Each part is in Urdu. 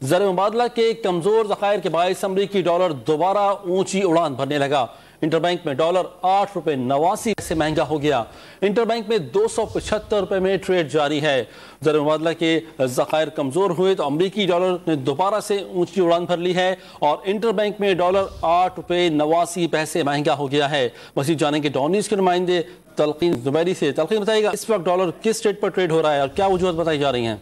زر مبادلہ کے کمزور ذخائر کے باعث امریکی ڈالر دوبارہ اونچی اڑان بھرنے لگا۔ انٹر بینک میں ڈالر 8.89 سے مہنگا ہو گیا۔ انٹر بینک میں 275 روپے میں ٹریڈ جاری ہے۔ زر مبادلہ کے ذخائر کمزور ہوئے تو امریکی ڈالر نے دوبارہ سے اونچی اڑان بھر لی ہے اور انٹر بینک میں ڈالر 8.89 مہنگا ہو گیا ہے۔ مزید جانیں گے ڈان نیوز کے نمائندے تلقین زبیری سے۔ تلقین بتائیے گا اس وقت ڈالر کس ریٹ پر ٹریڈ ہو رہا ہے اور کیا وجوہات بتائی جا رہی ہیں؟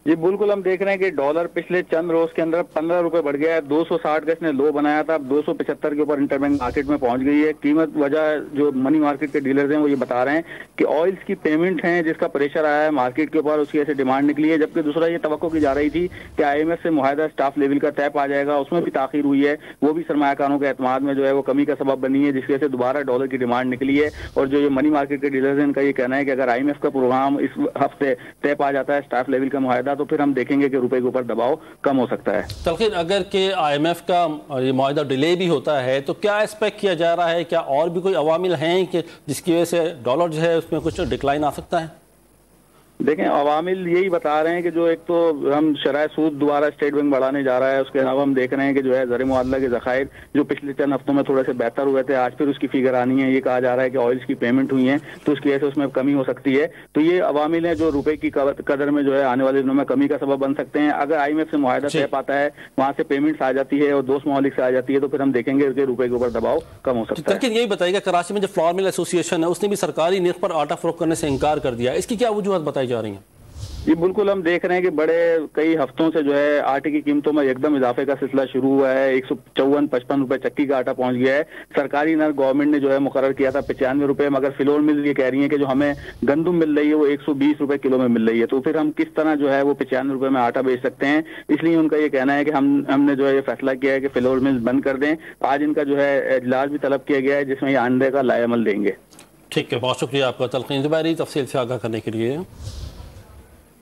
جی بالکل، ہم دیکھ رہے ہیں کہ ڈالر پچھلے چند روز کے اندر 15 روپے بڑھ گیا ہے۔ 260 کا اس نے لو بنایا تھا، اب 275 کے اوپر انٹر بینک مارکیٹ میں پہنچ گئی ہے۔ قیمت وجہ جو منی مارکیٹ کے ڈیلرز ہیں وہ یہ بتا رہے ہیں کہ آئلز کی پیمنٹ ہیں جس کا پریشر آیا ہے مارکیٹ کے اوپر، اس کی ایسے ڈیمانڈ نکلی ہے، جبکہ دوسرا یہ توقع کی جا رہی تھی کہ آئی ایم ایف سے معاہدہ اسٹاف لیول کا طے پا جائے گا، اس میں بھی تاخیر ہوئی ہے، وہ بھی سرمایہ کاروں کے اعتماد میں جو ہے وہ کمی کا سبب بنی ہے، جس کی وجہ سے دوبارہ ڈالر کی ڈیمانڈ نکلی ہے۔ اور جو یہ منی مارکیٹ کے ڈیلرز ہیں ان کا یہ کہنا ہے کہ اگر آئی ایم ایف کا پروگرام اس ہفتے طے پا جاتا ہے اسٹاف لیول کا معاہدہ، تو پھر ہم دیکھیں گے کہ روپے کے اوپر دباؤ کم ہو سکتا ہے۔ تلقین، اگر کہ آئی ایم ایف کا یہ معاہدہ ڈیلے بھی ہوتا ہے تو کیا ایکسپیکٹ کیا جا رہا ہے؟ کیا اور بھی کوئی عوامل ہیں کہ جس کی وجہ سے ڈالر جو ہے اس میں کچھ ڈکلائن آ سکتا ہے؟ دیکھیں، عوامل یہی بتا رہے ہیں کہ جو ایک تو ہم شرح سود دوبارہ اسٹیٹ بینک بڑھانے جا رہا ہے، اس کے علاوہ ہم دیکھ رہے ہیں کہ جو ہے زر مبادلہ کے ذخائر جو پچھلے چند ہفتوں میں تھوڑے سے بہتر ہوئے تھے، آج پھر اس کی فگر آنی ہے۔ یہ کہا جا رہا ہے کہ آئلز کی پیمنٹ ہوئی ہیں تو اس کی وجہ سے اس میں کمی ہو سکتی ہے۔ تو یہ عوامل ہیں جو روپے کی قدر میں جو ہے آنے والے دنوں میں کمی کا سبب بن سکتے ہیں۔ اگر آئی ایم ایف سے معاہدہ طے پاتا ہے، وہاں سے پیمنٹس آ جاتی ہے اور دوست ممالک سے آ جاتی ہے، تو پھر ہم دیکھیں گے کہ روپے کے اوپر دباؤ کم ہو سکتا ہے۔ لیکن یہی بتائیے گا، کراچی میں جو فلاور مل ایسوسی ایشن ہے اس نے بھی سرکاری نرخ پر آٹا فروخت کرنے سے انکار کر دیا، اس کی کیا وجوہات بتائی جا رہی ہیں؟ جی بالکل، ہم دیکھ رہے ہیں کہ بڑے کئی ہفتوں سے جو ہے آٹے کی قیمتوں میں ایک دم اضافے کا سلسلہ شروع ہوا ہے۔ 154-55 روپے چکی کا آٹا پہنچ گیا ہے۔ سرکاری نرخ گورنمنٹ نے جو ہے مقرر کیا تھا 95 روپے، مگر فلور مل یہ کہہ رہی ہیں کہ جو ہمیں گندم مل رہی ہے وہ 120 روپے کلو میں مل رہی ہے، تو پھر ہم کس طرح جو ہے وہ 95 روپے میں آٹا بیچ سکتے ہیں؟ اس لیے ان کا یہ کہنا ہے کہ ہم نے جو ہے یہ فیصلہ کیا ہے کہ فلور مل بند کر دیں۔ آج ان کا جو ہے اجلاس بھی طلب کیا گیا ہے جس میں یہ آئندہ کا لائحہ عمل دیں گے۔ ٹھیک ہے، بہت شکریہ آپ کا تلقین زبیری تفصیل سے آگاہ کرنے کے لیے۔